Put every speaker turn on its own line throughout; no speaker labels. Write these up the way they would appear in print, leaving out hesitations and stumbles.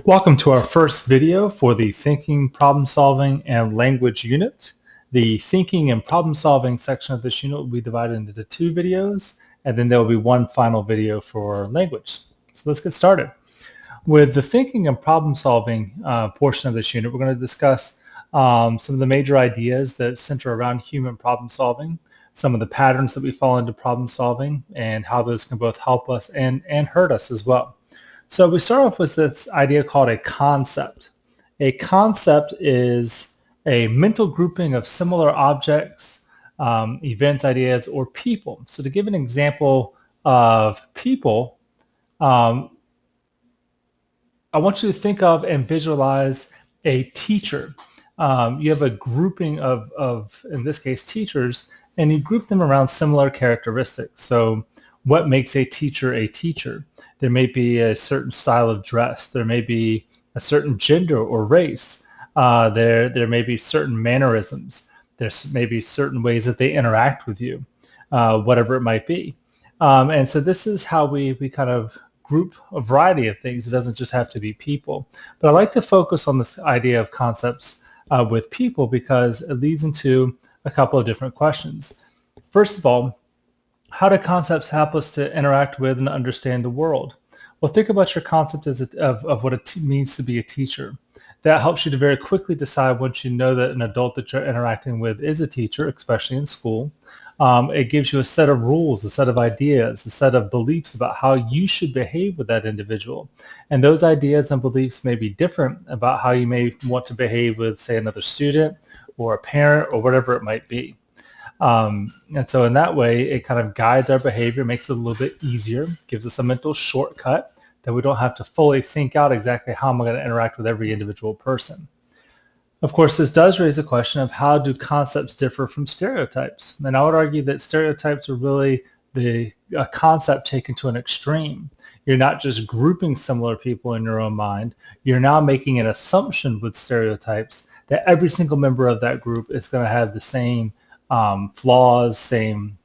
Welcome to our first video for the Thinking, Problem Solving, and Language unit. The Thinking and Problem Solving section of this unit will be divided into two videos, and then there will be one final video for language. So let's get started. With the Thinking and Problem Solving portion of this unit, we're going to discuss some of the major ideas that center around human problem solving, some of the patterns that we fall into problem solving, and how those can both help us and hurt us as well. So we start off with this idea called a concept. A concept is a mental grouping of similar objects, events, ideas, or people. So to give an example of people, I want you to think of and visualize a teacher. You have a grouping of, in this case, teachers, and you group them around similar characteristics. So what makes a teacher a teacher? There may be a certain style of dress. There may be a certain gender or race. There may be certain mannerisms. There's maybe certain ways that they interact with you, whatever it might be. And so this is how we kind of group a variety of things. It doesn't just have to be people. But I like to focus on this idea of concepts with people because it leads into a couple of different questions. First of all, how do concepts help us to interact with and understand the world? Well, think about your concept of what it means to be a teacher. That helps you to very quickly decide once you know that an adult that you're interacting with is a teacher, especially in school. It gives you a set of rules, a set of ideas, a set of beliefs about how you should behave with that individual. And those ideas and beliefs may be different about how you may want to behave with, say, another student or a parent or whatever it might be. And so in that way, it kind of guides our behavior, makes it a little bit easier, gives us a mental shortcut that we don't have to fully think out exactly how am I going to interact with every individual person. Of course, this does raise the question of how do concepts differ from stereotypes? And I would argue that stereotypes are really a concept taken to an extreme. You're not just grouping similar people in your own mind. You're now making an assumption with stereotypes that every single member of that group is going to have the same flaws, same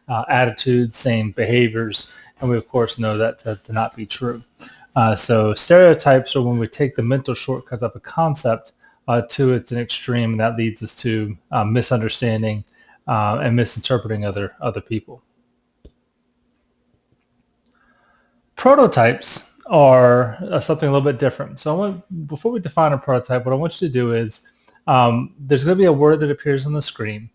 attitudes, same behaviors, and we of course know that to not be true. So stereotypes are when we take the mental shortcut of a concept to its an extreme, and that leads us to misunderstanding and misinterpreting other people. Prototypes are something a little bit different. So before we define a prototype, what I want you to do is there's going to be a word that appears on the screen.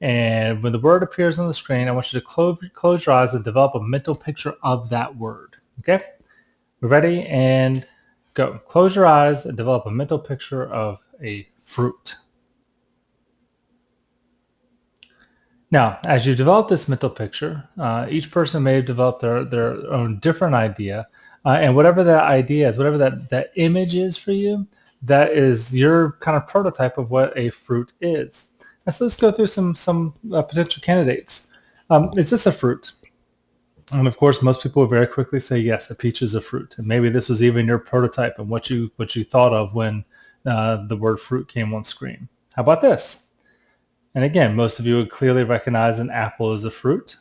And when the word appears on the screen, I want you to close your eyes and develop a mental picture of that word. Okay? We're ready and go. Close your eyes and develop a mental picture of a fruit. Now, as you develop this mental picture, each person may have developed their own different idea. And whatever that idea is, whatever that image is for you, that is your kind of prototype of what a fruit is. And so let's go through some potential candidates. Is this a fruit? And of course, most people will very quickly say, yes, a peach is a fruit. And maybe this was even your prototype and what you thought of when the word fruit came on screen. How about this? And again, most of you would clearly recognize an apple as a fruit.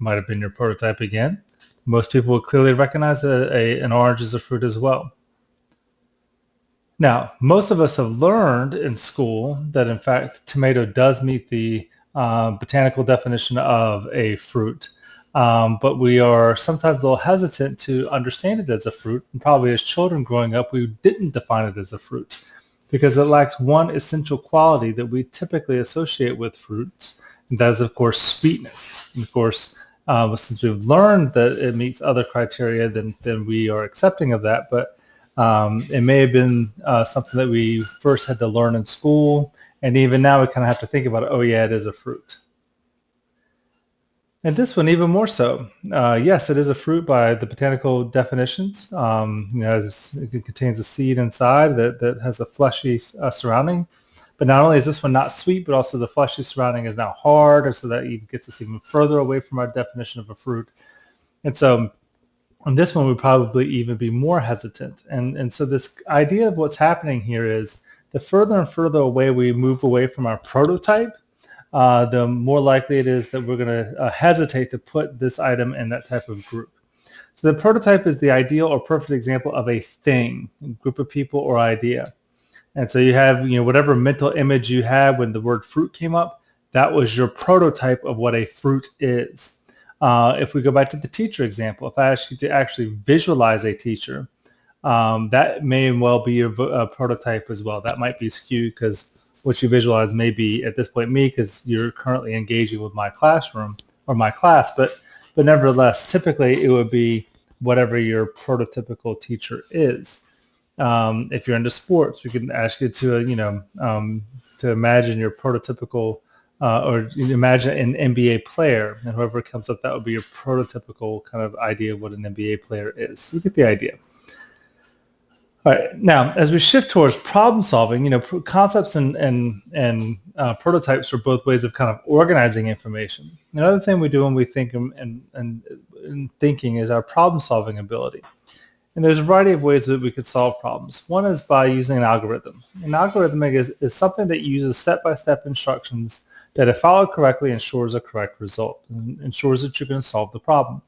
Might have been your prototype again. Most people would clearly recognize an orange as a fruit as well. Now, most of us have learned in school that, in fact, tomato does meet the botanical definition of a fruit, but we are sometimes a little hesitant to understand it as a fruit, and probably as children growing up, we didn't define it as a fruit because it lacks one essential quality that we typically associate with fruits, and that is, of course, sweetness. And of course, since we've learned that it meets other criteria, then we are accepting of that, but it may have been something that we first had to learn in school, and even now we kind of have to think about it. Oh yeah, it is a fruit. And this one even more so. Yes, it is a fruit by the botanical definitions. It contains a seed inside that has a fleshy surrounding. But not only is this one not sweet, but also the fleshy surrounding is now hard, and so that even gets us even further away from our definition of a fruit. And so on this one, we'd probably even be more hesitant. And so this idea of what's happening here is the further and further away we move away from our prototype, the more likely it is that we're going to hesitate to put this item in that type of group. So the prototype is the ideal or perfect example of a thing, a group of people or idea. And so you have, whatever mental image you had when the word fruit came up, that was your prototype of what a fruit is. If we go back to the teacher example, if I ask you to actually visualize a teacher, that may well be a prototype as well. That might be skewed because what you visualize may be at this point me, because you're currently engaging with my classroom or my class, but nevertheless, typically it would be whatever your prototypical teacher is. If you're into sports, we can ask you to to imagine your prototypical or imagine an NBA player, and whoever comes up, that would be your prototypical kind of idea of what an NBA player is. You get the idea. All right. Now, as we shift towards problem solving, concepts and prototypes are both ways of kind of organizing information. Another thing we do when we think and thinking is our problem solving ability. And there's a variety of ways that we could solve problems. One is by using an algorithm. An algorithm is something that uses step-by-step instructions that, if followed correctly, ensures a correct result and ensures that you're going to solve the problem.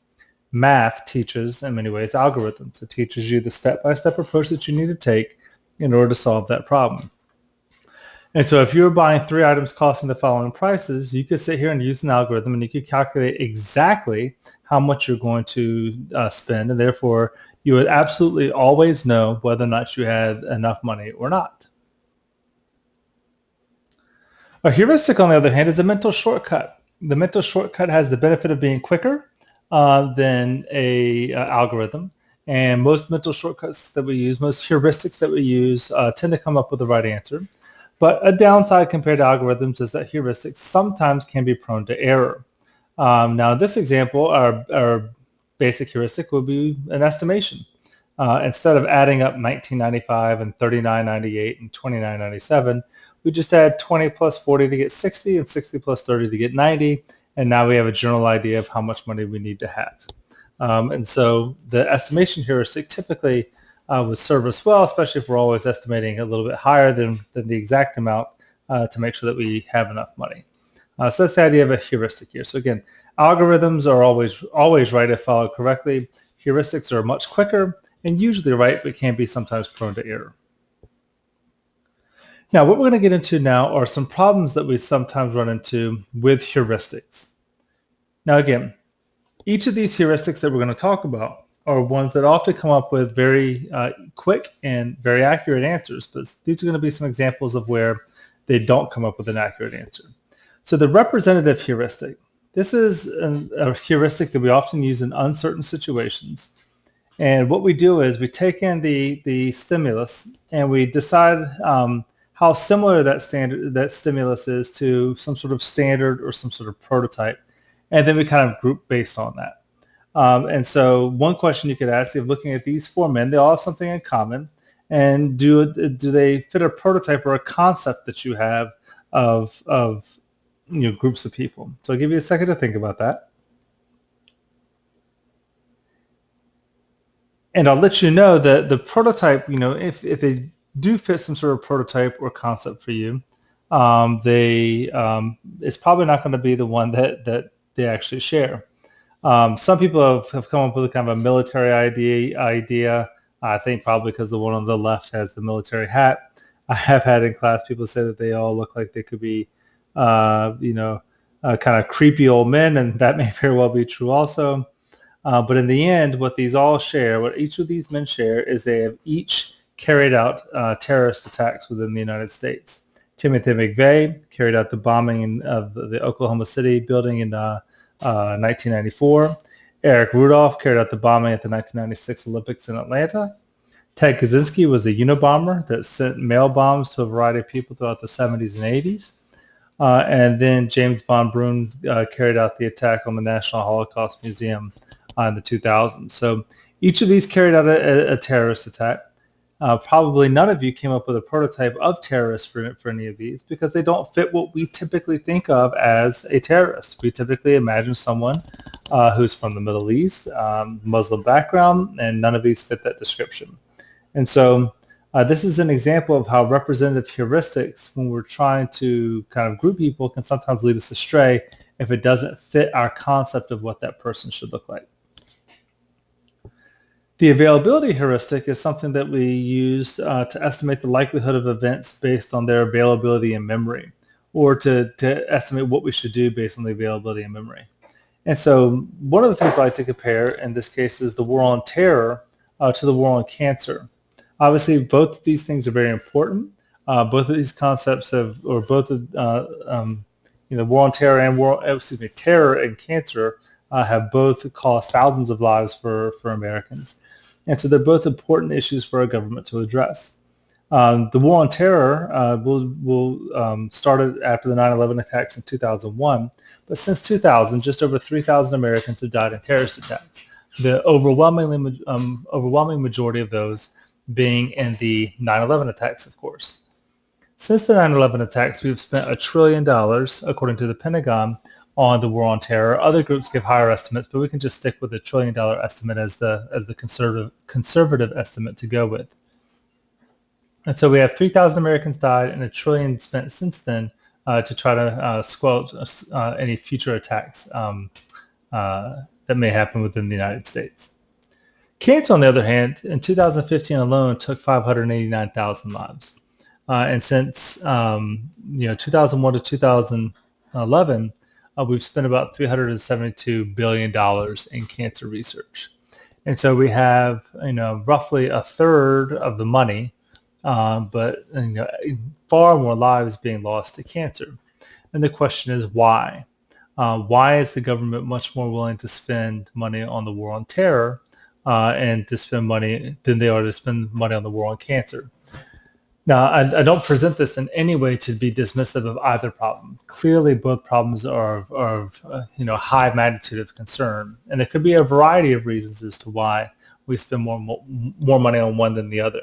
Math teaches, in many ways, algorithms. It teaches you the step-by-step approach that you need to take in order to solve that problem. And so if you're buying 3 items costing the following prices, you could sit here and use an algorithm and you could calculate exactly how much you're going to spend, and therefore you would absolutely always know whether or not you had enough money or not. A heuristic, on the other hand, is a mental shortcut. The mental shortcut has the benefit of being quicker than a algorithm. And most mental shortcuts that we use, most heuristics that we use, tend to come up with the right answer. But a downside compared to algorithms is that heuristics sometimes can be prone to error. Now, in this example, our basic heuristic would be an estimation. Instead of adding up 1995 and 3998 and 2997, we just add 20 plus 40 to get 60 and 60 plus 30 to get 90. And now we have a general idea of how much money we need to have. And so the estimation heuristic typically would serve us well, especially if we're always estimating a little bit higher than the exact amount to make sure that we have enough money. So that's the idea of a heuristic here. So again, algorithms are always right if followed correctly. Heuristics are much quicker and usually right, but can be sometimes prone to error. Now, what we're going to get into now are some problems that we sometimes run into with heuristics. Now, again, each of these heuristics that we're going to talk about are ones that often come up with very quick and very accurate answers, but these are going to be some examples of where they don't come up with an accurate answer. So the representative heuristic, this is a heuristic that we often use in uncertain situations. And what we do is we take in the stimulus and we decide how similar that stimulus is to some sort of standard or some sort of prototype. And then we kind of group based on that. And so one question you could ask, if looking at these 4 men, they all have something in common. And do they fit a prototype or a concept that you have of groups of people? So I'll give you a second to think about that. And I'll let you know that the prototype, if they do fit some sort of prototype or concept for you, it's probably not going to be the one that they actually share. Some people have come up with a kind of a military idea. I think probably because the one on the left has the military hat. I have had in class people say that they all look like they could be, kind of creepy old men, and that may very well be true also. But in the end, what each of these men share, is they have each carried out terrorist attacks within the United States. Timothy McVeigh carried out the bombing of the Oklahoma City building in 1994. Eric Rudolph carried out the bombing at the 1996 Olympics in Atlanta. Ted Kaczynski was the Unabomber that sent mail bombs to a variety of people throughout the 70s and 80s. And then James von Brunn carried out the attack on the National Holocaust Museum in the 2000s. So each of these carried out a terrorist attack. Probably none of you came up with a prototype of terrorists for any of these, because they don't fit what we typically think of as a terrorist. We typically imagine someone who's from the Middle East, Muslim background, and none of these fit that description. And so this is an example of how representative heuristics, when we're trying to kind of group people, can sometimes lead us astray if it doesn't fit our concept of what that person should look like. The availability heuristic is something that we use to estimate the likelihood of events based on their availability in memory, or to estimate what we should do based on the availability in memory. And so one of the things I like to compare in this case is the war on terror to the war on cancer. Obviously, both of these things are very important. Both of these concepts have, or both of, war on terror and terror and cancer have both cost thousands of lives for Americans. And so they're both important issues for our government to address. The war on terror started after the 9/11 attacks in 2001, but since 2000, just over 3,000 Americans have died in terrorist attacks. The overwhelming majority of those being in the 9/11 attacks, of course. Since the 9/11 attacks, we've spent $1 trillion, according to the Pentagon, on the war on terror. Other groups give higher estimates, but we can just stick with the $1 trillion estimate as the conservative estimate to go with. And so we have 3,000 Americans died and $1 trillion spent since then to try to squelch any future attacks that may happen within the United States. Cancer, on the other hand, in 2015 alone took 589,000 lives. And since 2001 to 2011, we've spent about $372 billion in cancer research. And so we have, roughly a third of the money, but far more lives being lost to cancer. And the question is why? Why is the government much more willing to spend money on the war on terror and to spend money than they are to spend money on the war on cancer? Now, I don't present this in any way to be dismissive of either problem. Clearly, both problems are of high magnitude of concern, and there could be a variety of reasons as to why we spend more money on one than the other.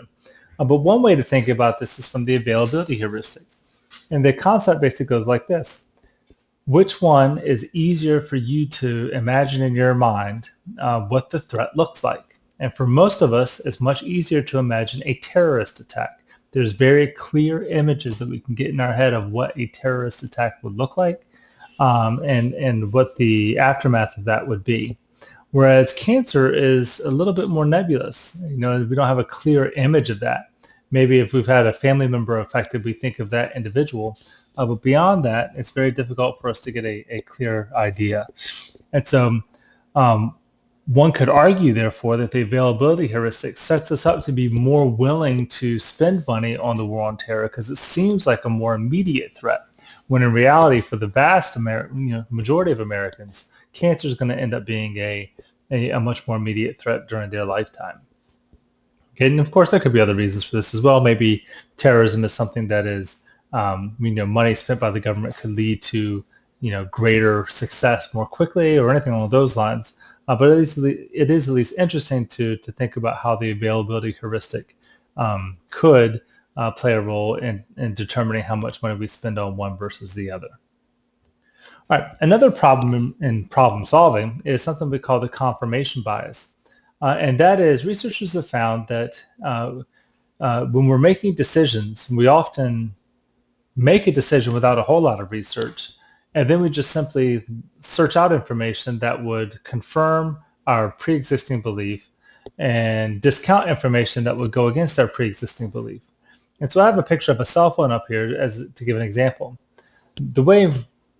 But one way to think about this is from the availability heuristic, and the concept basically goes like this: which one is easier for you to imagine in your mind what the threat looks like? And for most of us, it's much easier to imagine a terrorist attack. There's very clear images that we can get in our head of what a terrorist attack would look like and what the aftermath of that would be. Whereas cancer is a little bit more nebulous. We don't have a clear image of that. Maybe if we've had a family member affected, we think of that individual. But beyond that, it's very difficult for us to get a clear idea. And so one could argue, therefore, that the availability heuristic sets us up to be more willing to spend money on the war on terror because it seems like a more immediate threat, when in reality, for the vast majority of Americans, cancer is going to end up being a much more immediate threat during their lifetime. Okay, and of course, there could be other reasons for this as well. Maybe terrorism is something that is, money spent by the government could lead to, greater success more quickly or anything along those lines. But at least it is at least interesting to think about how the availability heuristic could play a role in determining how much money we spend on one versus the other. All right, another problem in problem solving is something we call the confirmation bias. And that is, researchers have found that when we're making decisions, we often make a decision without a whole lot of research, and then we just simply search out information that would confirm our pre-existing belief and discount information that would go against our pre-existing belief. And so I have a picture of a cell phone up here to give an example. The way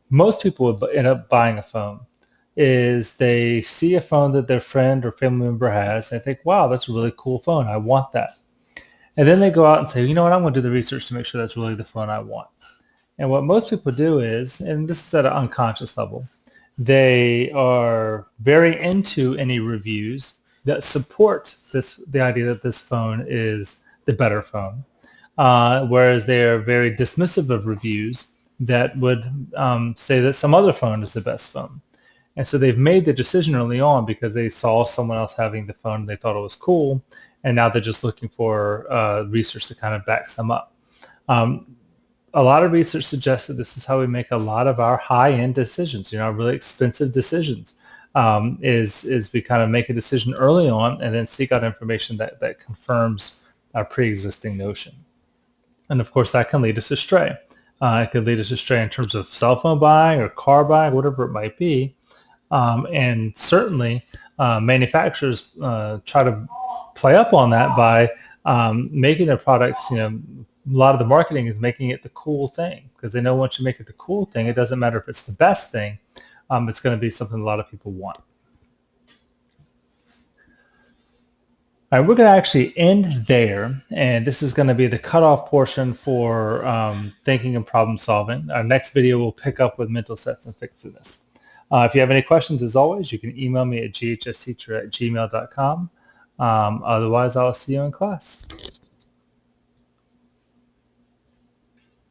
most people would end up buying a phone is they see a phone that their friend or family member has, and they think, wow, that's a really cool phone. I want that. And then they go out and say, you know what, I'm going to do the research to make sure that's really the phone I want. And what most people do is, and this is at an unconscious level, they are very into any reviews that support the idea that this phone is the better phone, whereas they are very dismissive of reviews that would say that some other phone is the best phone. And so they've made the decision early on because they saw someone else having the phone and they thought it was cool, and now they're just looking for research to kind of back them up. A lot of research suggests that this is how we make a lot of our high-end decisions, really expensive decisions, is we kind of make a decision early on and then seek out information that confirms our pre-existing notion. And of course, that can lead us astray. It could lead us astray in terms of cell phone buying or car buying, whatever it might be. And certainly, manufacturers try to play up on that by making their products, a lot of the marketing is making it the cool thing, because they know once you make it the cool thing, it doesn't matter if it's the best thing, it's going to be something a lot of people want. All right, we're going to actually end there, and this is going to be the cutoff portion for thinking and problem solving. Our next video will pick up with mental sets and fixing this. If you have any questions, as always, you can email me at ghsteacher@gmail.com. Otherwise, I'll see you in class.